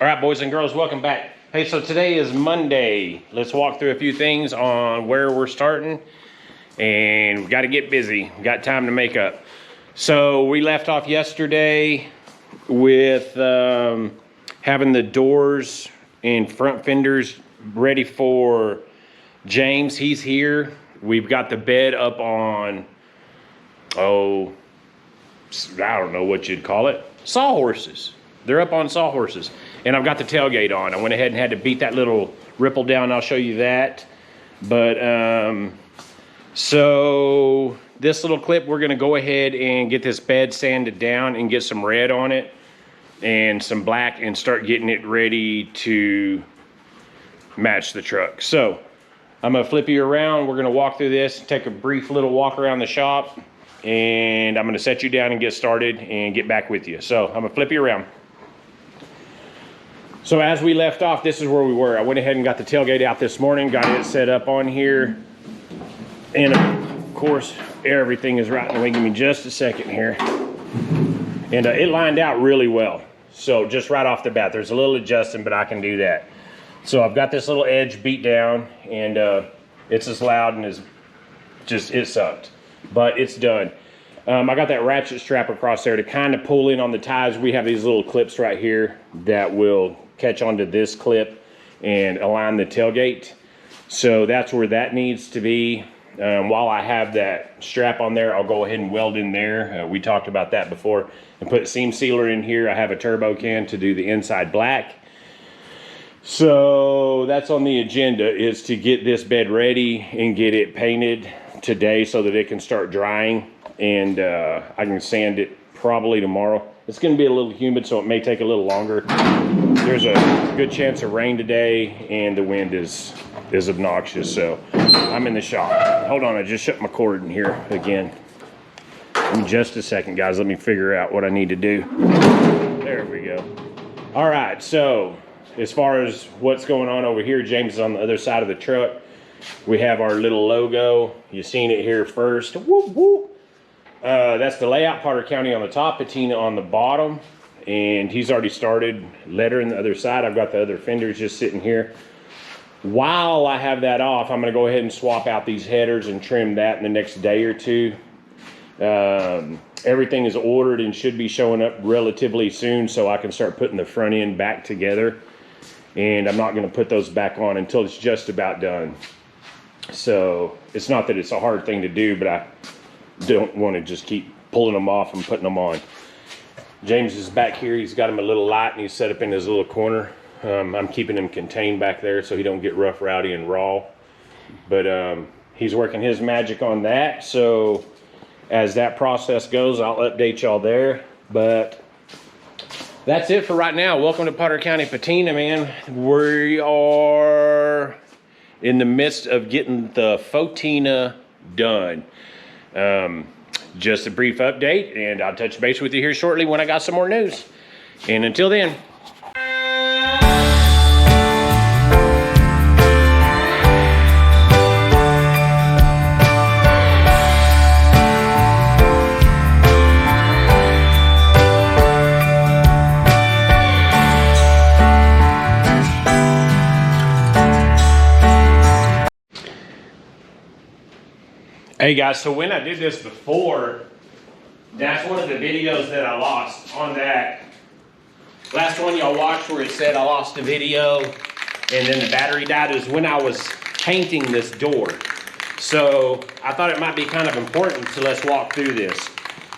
All right, boys and girls, welcome back. Hey, so today is Monday. Let's walk through a few things on where we're starting, and we got to get busy. We got time to make up. So we left off yesterday with having the doors and front fenders ready for James. He's here. We've got the bed up on, I don't know what you'd call it, sawhorses. They're up on sawhorses. And I've got the tailgate on. I went ahead and had to beat that little ripple down. I'll show you that. But so this little clip, we're gonna go ahead and get this bed sanded down and get some red on it and some black and start getting it ready to match the truck. So I'm gonna flip you around. We're gonna walk through this, take a brief little walk around the shop, and I'm gonna set you down and get started and get back with you. So I'm gonna flip you around. So as we left off, this is where we were. I went ahead and got the tailgate out this morning, got it set up on here. And of course, everything is right in the way. Give me just a second here. And it lined out really well. So just right off the bat, there's a little adjusting, but I can do that. So I've got this little edge beat down, and it's as loud and it sucked, but it's done. I got that ratchet strap across there to kind of pull in on the ties. We have these little clips right here that will catch onto this clip and align the tailgate. So that's where that needs to be. While I have that strap on there, I'll go ahead and weld in there. We talked about that before. And put seam sealer in here. I have a turbo can to do the inside black. So that's on the agenda, is to get this bed ready and get it painted today so that it can start drying. And I can sand it probably tomorrow. It's going to be a little humid, so it may take a little longer. There's a good chance of rain today, and the wind is obnoxious, so I'm in the shop. Hold on, I just shut my cord in here again. In just a second, guys. Let me figure out what I need to do. There we go. All right, so as far as what's going on over here, James is on the other side of the truck. We have our little logo. You've seen it here first. Woo, woo. That's the layout, Potter County on the top, patina on the bottom, and he's already started lettering the other side. I've got the other fenders just sitting here. While I have that off, I'm going to go ahead and swap out these headers and trim that in the next day or two. Everything is ordered and should be showing up relatively soon, so I can start putting the front end back together. And I'm not going to put those back on until it's just about done. So it's not that it's a hard thing to do, but I don't want to just keep pulling them off and putting them on. James is back here. He's got him a little light, and he's set up in his little corner. I'm keeping him contained back there so he don't get rough, rowdy, and raw. But he's working his magic on that. So as that process goes, I'll update y'all there. But that's it for right now. Welcome to Potter County Patina, man. We are in the midst of getting the Fotina done. Just a brief update, and I'll touch base with you here shortly when I got some more news. And until then. Hey guys, so when I did this before, that's one of the videos that I lost on that last one y'all watched where it said I lost a video and then the battery died. Is when I was painting this door. So I thought it might be kind of important, so let's walk through this.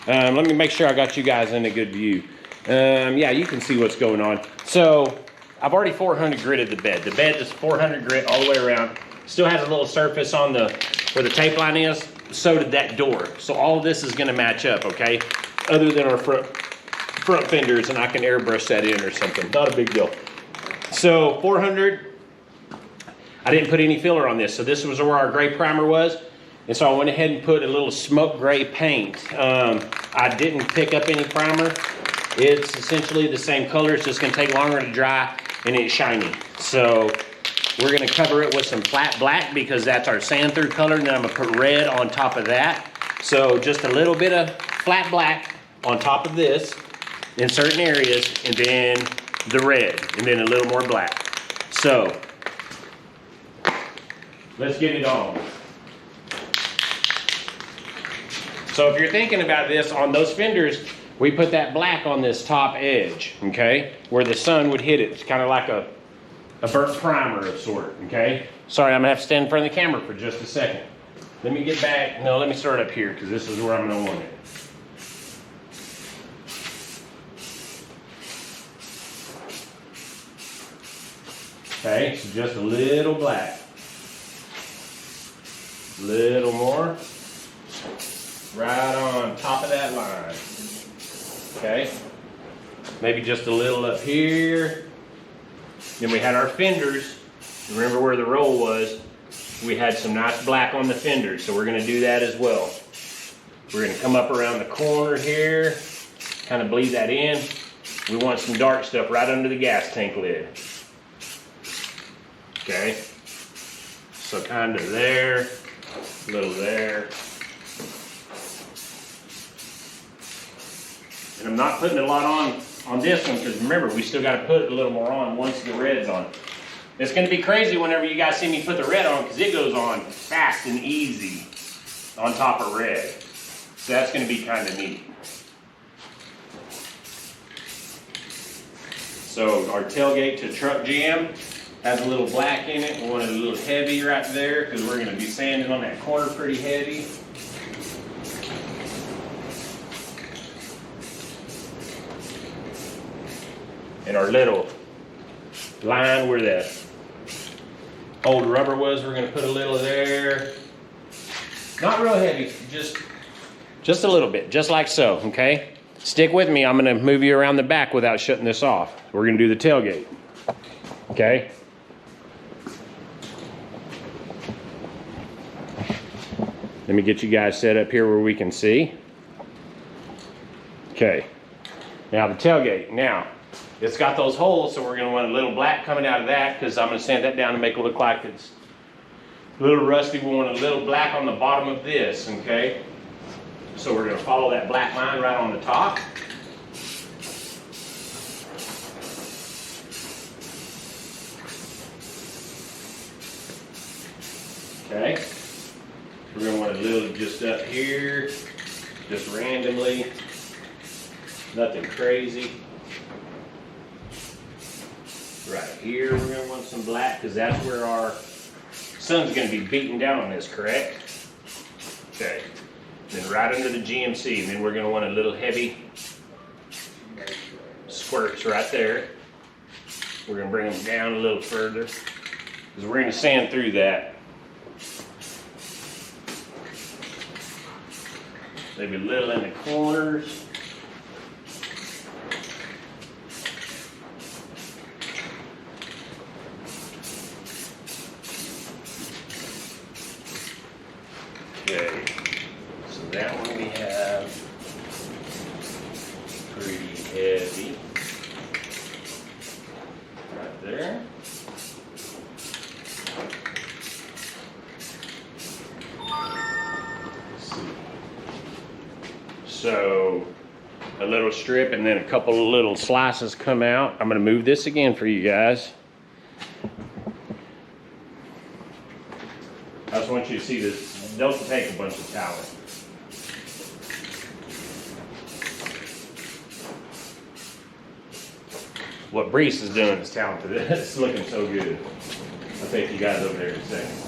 Let me make sure I got you guys in a good view. Yeah, you can see what's going on. So I've already 400 gridded the bed. The bed is 400 grit all the way around. Still has a little surface on where the tape line is. So did that door. So all of this is going to match up, okay? Other than our front fenders, and I can airbrush that in or something. Not a big deal. So 400. I didn't put any filler on this. So this was where our gray primer was. And so I went ahead and put a little smoke gray paint. I didn't pick up any primer. It's essentially the same color. It's just going to take longer to dry, and it's shiny. So we're going to cover it with some flat black because that's our sand through color, and then I'm going to put red on top of that. So just a little bit of flat black on top of this in certain areas, and then the red, and then a little more black. So, let's get it on. So if you're thinking about this, on those fenders, we put that black on this top edge, okay? Where the sun would hit it. It's kind of like a burnt primer of sort, okay? Sorry, I'm gonna have to stand in front of the camera for just a second. Let me get back. No, let me start up here because this is where I'm gonna want it. Okay, so just a little black. Little more. Right on top of that line. Okay. Maybe just a little up here. Then we had our fenders. Remember where the roll was? We had some nice black on the fenders, so we're going to do that as well. We're going to come up around the corner here, kind of bleed that in. We want some dark stuff right under the gas tank lid. Okay. So kind of there, a little there. And I'm not putting a lot on this one because remember, we still got to put a little more on once the red's on. It's going to be crazy whenever you guys see me put the red on because it goes on fast and easy on top of red. So that's going to be kind of neat. So our tailgate to truck jam has a little black in it. We want it a little heavy right there because we're going to be sanding on that corner pretty heavy. And our little line where the old rubber was, we're going to put a little there. Not real heavy, just a little bit, just like so, okay? Stick with me, I'm going to move you around the back without shutting this off. We're going to do the tailgate, okay? Let me get you guys set up here where we can see. Okay, now the tailgate. Now, it's got those holes, so we're going to want a little black coming out of that because I'm going to sand that down to make it look like it's a little rusty. We want a little black on the bottom of this, okay? So we're going to follow that black line right on the top. Okay. We're going to want a little just up here, just randomly, nothing crazy. Right here, we're going to want some black because that's where our sun's going to be beating down on this, correct? Okay. Then right under the GMC, and then we're going to want a little heavy squirts right there. We're going to bring them down a little further because we're going to sand through that. Maybe a little in the corners. Okay, so that one we have pretty heavy right there. Let's see. So a little strip and then a couple of little slices come out. I'm going to move this again for you guys. I just want you to see this. Don't take a bunch of talent. What Brees is doing is talented. It's looking so good. I'll take you guys over there in a second.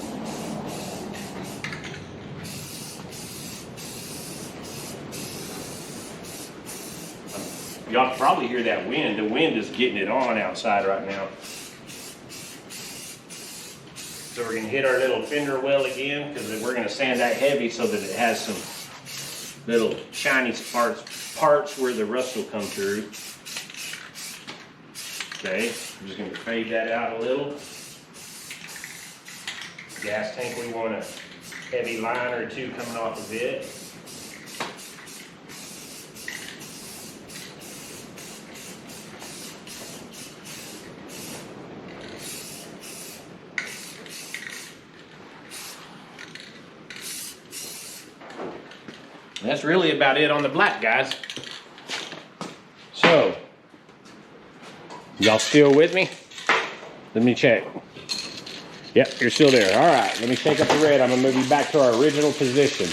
Y'all can probably hear that wind. The wind is getting it on outside right now. So we're going to hit our little fender well again because we're going to sand that heavy so that it has some little shiny parts where the rust will come through. Okay, I'm just going to fade that out a little. Gas tank, we want a heavy line or two coming off of it. That's really about it on the black, guys. So, Y'all still with me? Let me check. Yep, you're still there. All right, let me shake up the red. I'm gonna move you back to our original position.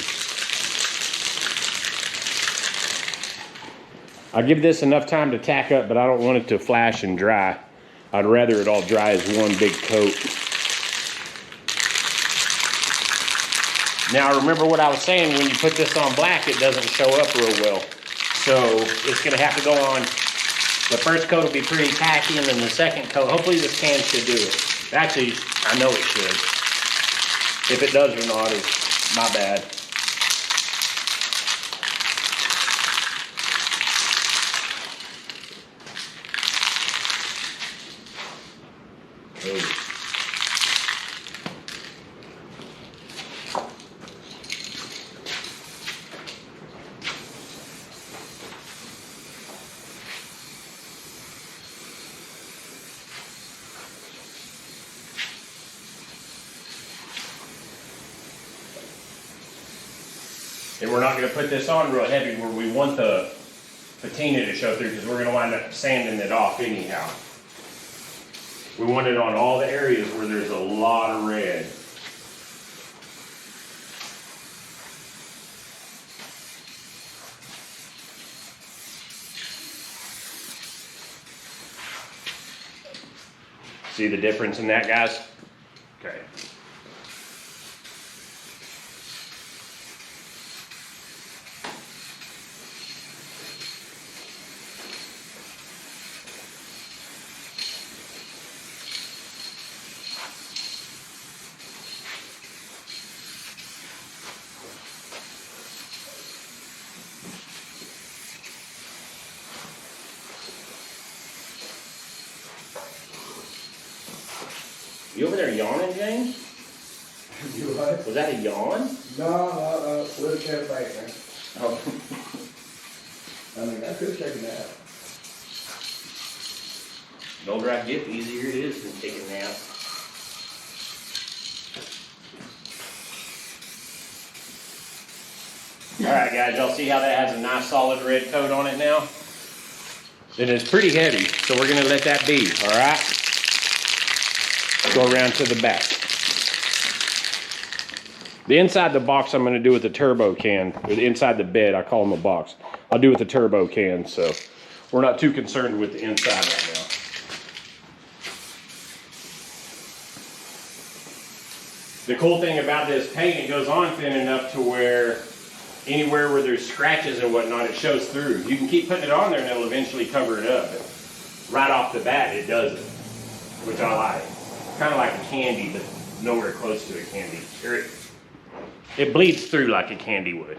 I'll give this enough time to tack up, but I don't want it to flash and dry. I'd rather it all dry as one big coat. Now remember what I was saying, when you put this on black, it doesn't show up real well. So it's gonna have to go on, the first coat will be pretty tacky, and then the second coat, hopefully this can should do it. Actually, I know it should. If it does or not, it's my bad. Oh. And we're not going to put this on real heavy where we want the patina to show through, because we're going to wind up sanding it off anyhow. We want it on all the areas where there's a lot of red. See the difference in that, guys? Okay. You over there yawning, James? You what? Was that a yawn? No, we're a cat back, man. Oh. I mean, I could take a nap. The older I get, the easier it is to take a nap. Alright guys, y'all see how that has a nice solid red coat on it now? It is pretty heavy, so we're going to let that be, alright? Go around to the back. The inside the box I'm going to do with the turbo can, or the inside the bed, I call them a box. I'll do with the turbo can, so we're not too concerned with the inside right now. The cool thing about this paint, it goes on thin enough to where anywhere where there's scratches and whatnot, it shows through. You can keep putting it on there and it'll eventually cover it up. But right off the bat, it doesn't, which I like. Kind of like a candy, but nowhere close to a candy. It bleeds through like a candy would.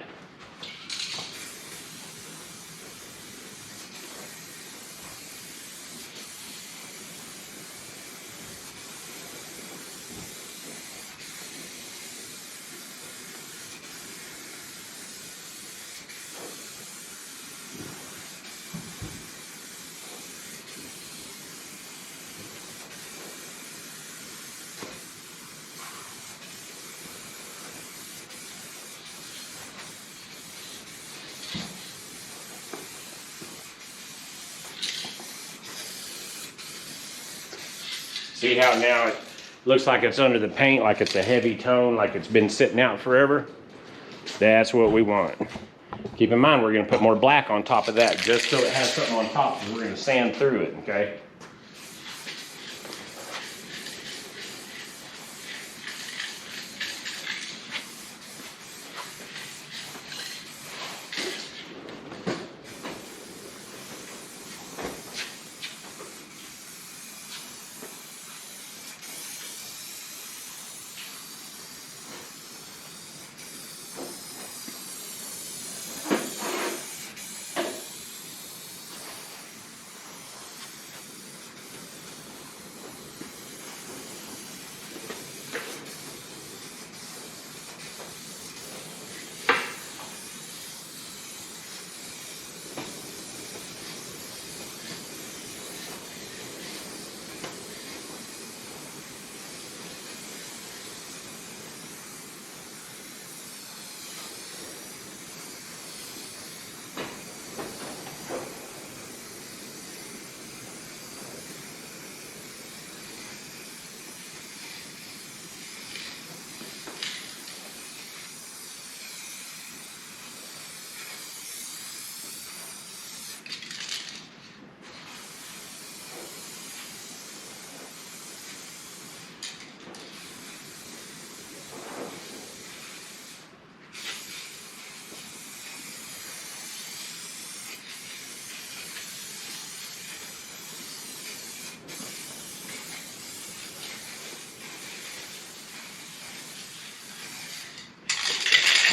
See how now it looks like it's under the paint, like it's a heavy tone, like it's been sitting out forever? That's what we want. Keep in mind, we're going to put more black on top of that, just so it has something on top, because we're going to sand through it, okay?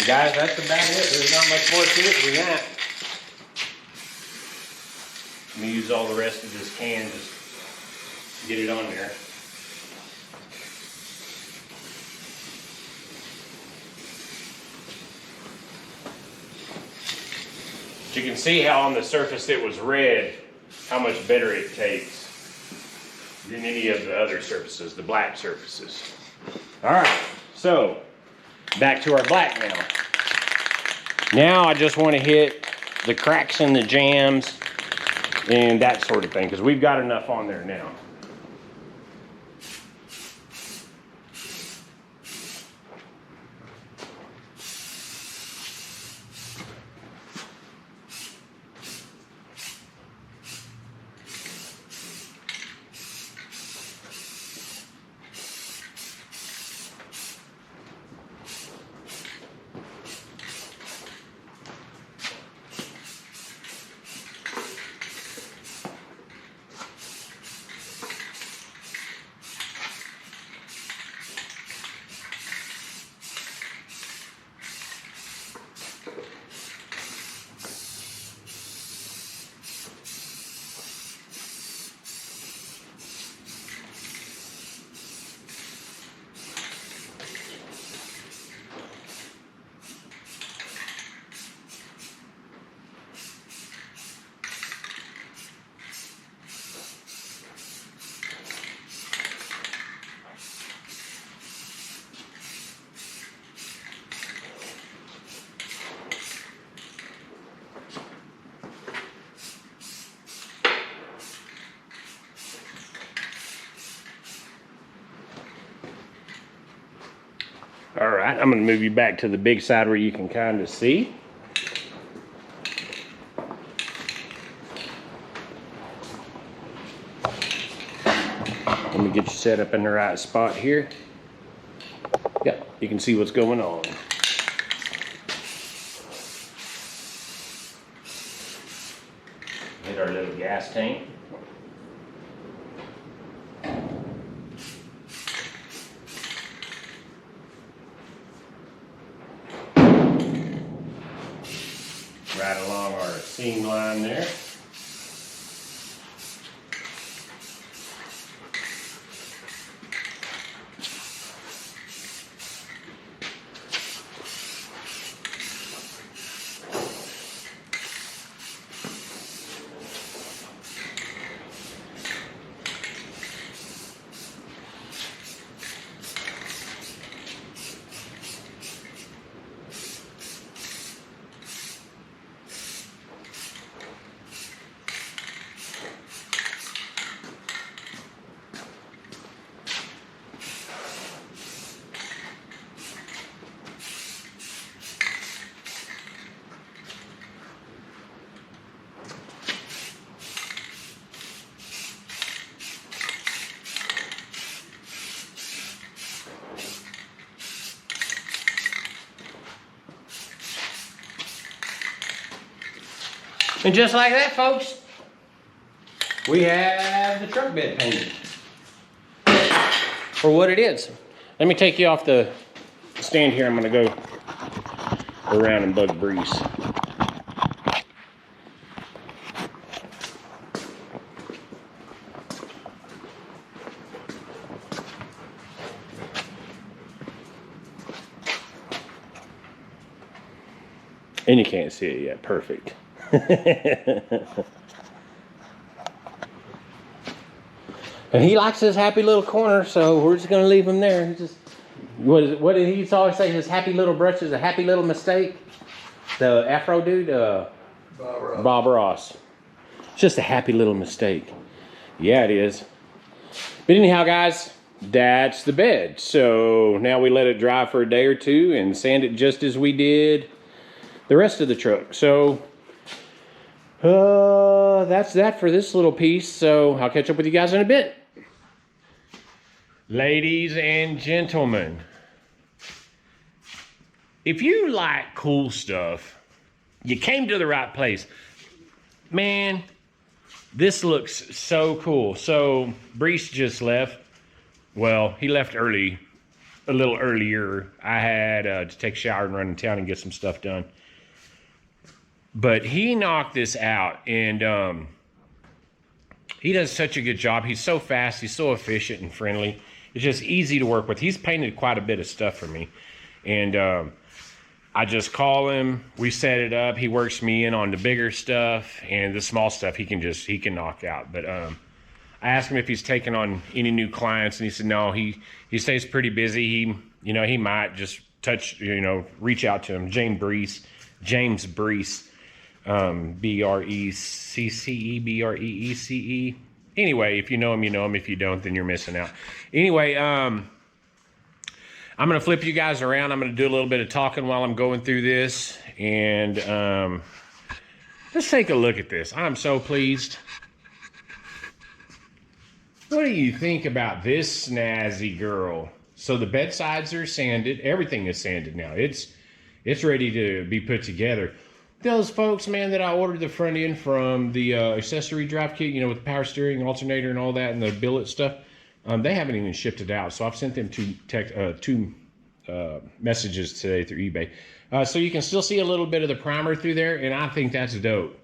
Guys, that's about it. There's not much more to it than that. I'm gonna use all the rest of this can just to get it on there. But you can see how on the surface it was red, how much better it takes than any of the other surfaces, the black surfaces. All right, so back to our black now. Now I just want to hit the cracks and the jams and that sort of thing, because we've got enough on there now. All right, I'm gonna move you back to the big side where you can kind of see. Let me get you set up in the right spot here. Yeah, you can see what's going on. Hit our little gas tank. Right along our seam line there. And just like that, folks, we have the truck bed painted for what it is. Let me take you off the stand here. I'm going to go around and bug Breeze. And you can't see it yet. Perfect. And he likes his happy little corner, so we're just going to leave him there. Just what did he always say? His happy little brush is a happy little mistake. The Afro dude, Bob Ross. It's just a happy little mistake. Yeah, it is. But anyhow, guys, that's the bed. So now we let it dry for a day or two and sand it just as we did the rest of the truck. So that's that for this little piece. So I'll catch up with you guys in a bit. Ladies and gentlemen, if you like cool stuff, you came to the right place. Man, this looks so cool. So Brees just left. Well, he left early a little earlier. I had to take a shower and run in town and get some stuff done. But he knocked this out, and he does such a good job. He's so fast. He's so efficient and friendly. It's just easy to work with. He's painted quite a bit of stuff for me. And I just call him. We set it up. He works me in on the bigger stuff, and the small stuff he can knock out. But I asked him if he's taking on any new clients, and he said no. He stays pretty busy. He might just reach out to him. James Brees. Breece. Anyway, if you know him, you know him. If you don't, then you're missing out. Anyway, I'm going to flip you guys around. I'm going to do a little bit of talking while I'm going through this. And let's take a look at this. I'm so pleased. What do you think about this snazzy girl? So the bedsides are sanded. Everything is sanded now. It's ready to be put together. Those folks, man, that I ordered the front end from, the accessory drive kit, with the power steering, alternator, and all that, and the billet stuff, they haven't even shipped it out. So I've sent them two messages today through eBay. So you can still see a little bit of the primer through there, and I think that's dope.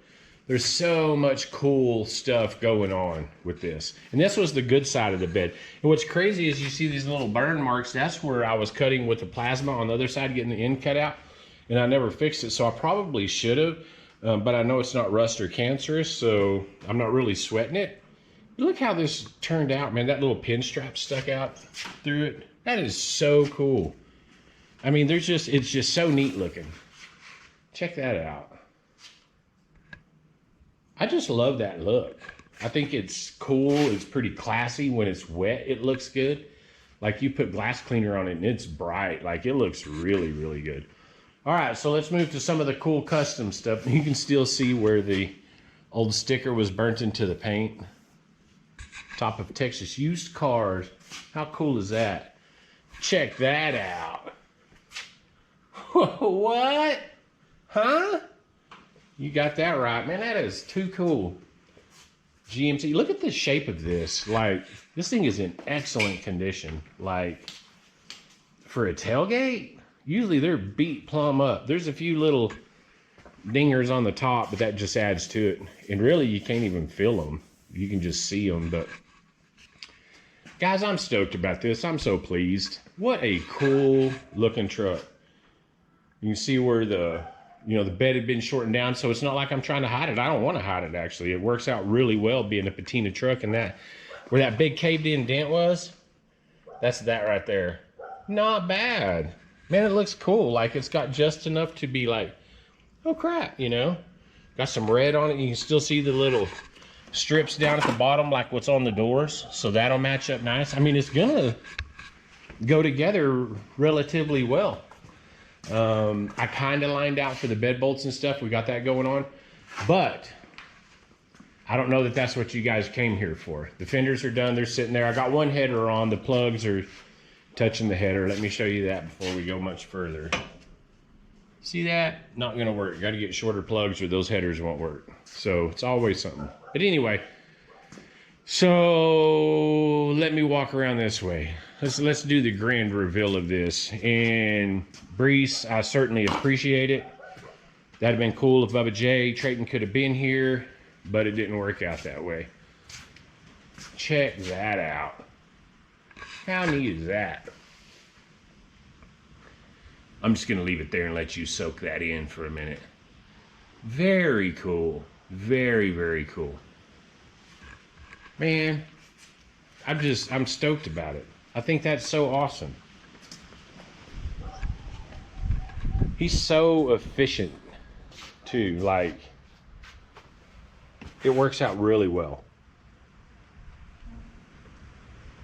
There's so much cool stuff going on with this. And this was the good side of the bed. And what's crazy is you see these little burn marks. That's where I was cutting with the plasma on the other side, getting the end cut out. And I never fixed it, so I probably should have. But I know it's not rust or cancerous, so I'm not really sweating it. Look how this turned out, man. That little pin strap stuck out through it. That is so cool. I mean, it's just so neat looking. Check that out. I just love that look. I think it's cool. It's pretty classy. When it's wet, it looks good. Like you put glass cleaner on it and it's bright. Like it looks really, really good. All right, so let's move to some of the cool custom stuff. You can still see where the old sticker was burnt into the paint. Top of Texas used cars. How cool is that? Check that out. What? Huh? You got that right, man. That is too cool. GMC. Look at the shape of this. Like, this thing is in excellent condition. Like, for a tailgate, usually they're beat plumb up. There's a few little dingers on the top, but that just adds to it. And really, you can't even feel them. You can just see them. But guys, I'm stoked about this. I'm so pleased. What a cool looking truck. You can see where the bed had been shortened down, so it's not like I'm trying to hide it. I don't want to hide it, actually. It works out really well being a patina truck, and that where that big caved in dent was, that's that right there. Not bad. Man, it looks cool. Like it's got just enough to be like, oh crap, Got some red on it. You can still see the little strips down at the bottom, like what's on the doors. So that'll match up nice. I mean, it's gonna go together relatively well. I kind of lined out for the bed bolts and stuff. We got that going on. But I don't know that that's what you guys came here for. The fenders are done. They're sitting there. I got one header on. The plugs are touching the header. Let me show you that before we go much further. See that? Not going to work. Got to get shorter plugs or those headers won't work. So it's always something. But anyway, so let me walk around this way. Let's do the grand reveal of this. And Breece, I certainly appreciate it. That'd have been cool if Bubba J. Trayton could have been here, but it didn't work out that way. Check that out. How neat is that? I'm just gonna leave it there and let you soak that in for a minute. Very cool. Very, very cool. Man, I'm stoked about it. I think that's so awesome. He's so efficient too. Like, it works out really well.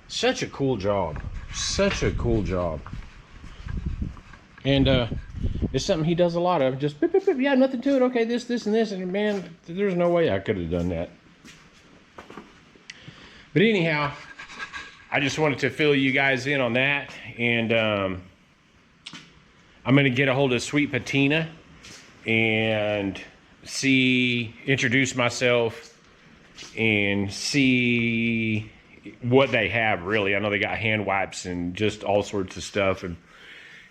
Such a cool job. Such a cool job. And it's something he does a lot of. Just beep, beep, beep, yeah, nothing to it. Okay, this, and this. And man, there's no way I could have done that. But anyhow, I just wanted to fill you guys in on that. And I'm going to get a hold of Sweet Patina and introduce myself and see what they have, really. I know they got hand wipes and just all sorts of stuff, and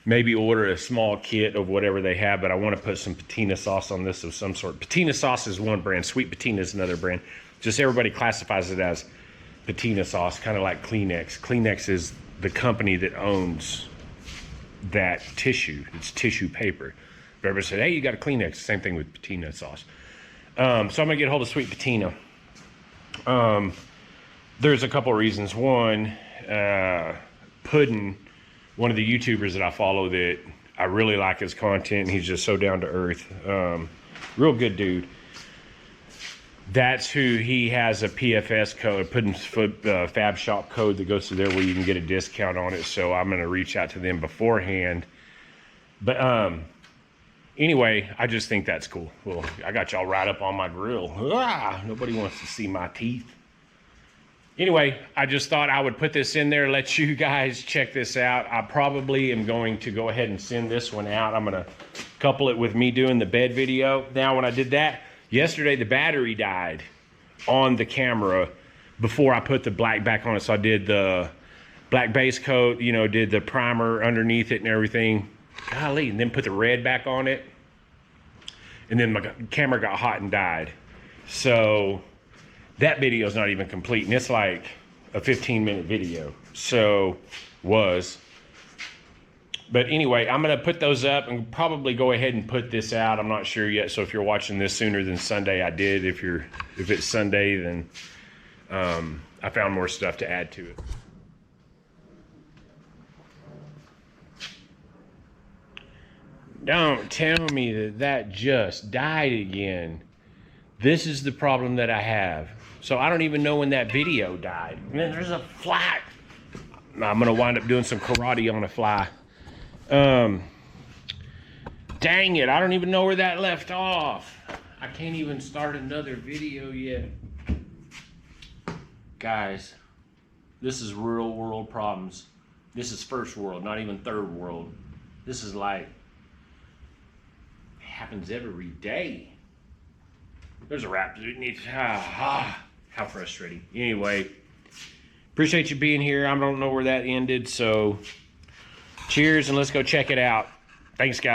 maybe order a small kit of whatever they have, but I want to put some patina sauce on this of some sort. Patina sauce is one brand, sweet patina is another brand. Just everybody classifies it as patina sauce, kind of like Kleenex. Kleenex is the company that owns that tissue. It's tissue paper. But everybody said, hey, you got a Kleenex. Same thing with patina sauce. So I'm gonna get a hold of sweet patina. There's a couple of reasons. One, Puddin', one of the YouTubers that I follow that I really like his content. He's just so down to earth. Real good dude. That's who he has a PFS code, Puddin's Fab Shop code that goes through there where you can get a discount on it. So I'm going to reach out to them beforehand. But anyway, I just think that's cool. Well, I got y'all right up on my grill. Nobody wants to see my teeth. Anyway, I just thought I would put this in there, let you guys check this out. I probably am going to go ahead and send this one out. I'm going to couple it with me doing the bed video. Now, when I did that, yesterday the battery died on the camera before I put the black back on it. So I did the black base coat, you know, did the primer underneath it and everything. Golly, and then put the red back on it. And then my camera got hot and died. So that video is not even complete, and it's like a 15-minute video. So, but anyway, I'm gonna put those up and probably go ahead and put this out. I'm not sure yet, so if you're watching this sooner than Sunday, I did. If it's Sunday, then I found more stuff to add to it. Don't tell me that just died again. This is the problem that I have. So I don't even know when that video died. Man, there's a fly. I'm gonna wind up doing some karate on a fly. Dang it, I don't even know where that left off. I can't even start another video yet. Guys, this is real world problems. This is first world, not even third world. This is like, it happens every day. There's a wrap. How frustrating. Anyway, appreciate you being here. I don't know where that ended, so cheers and let's go check it out. Thanks, guys.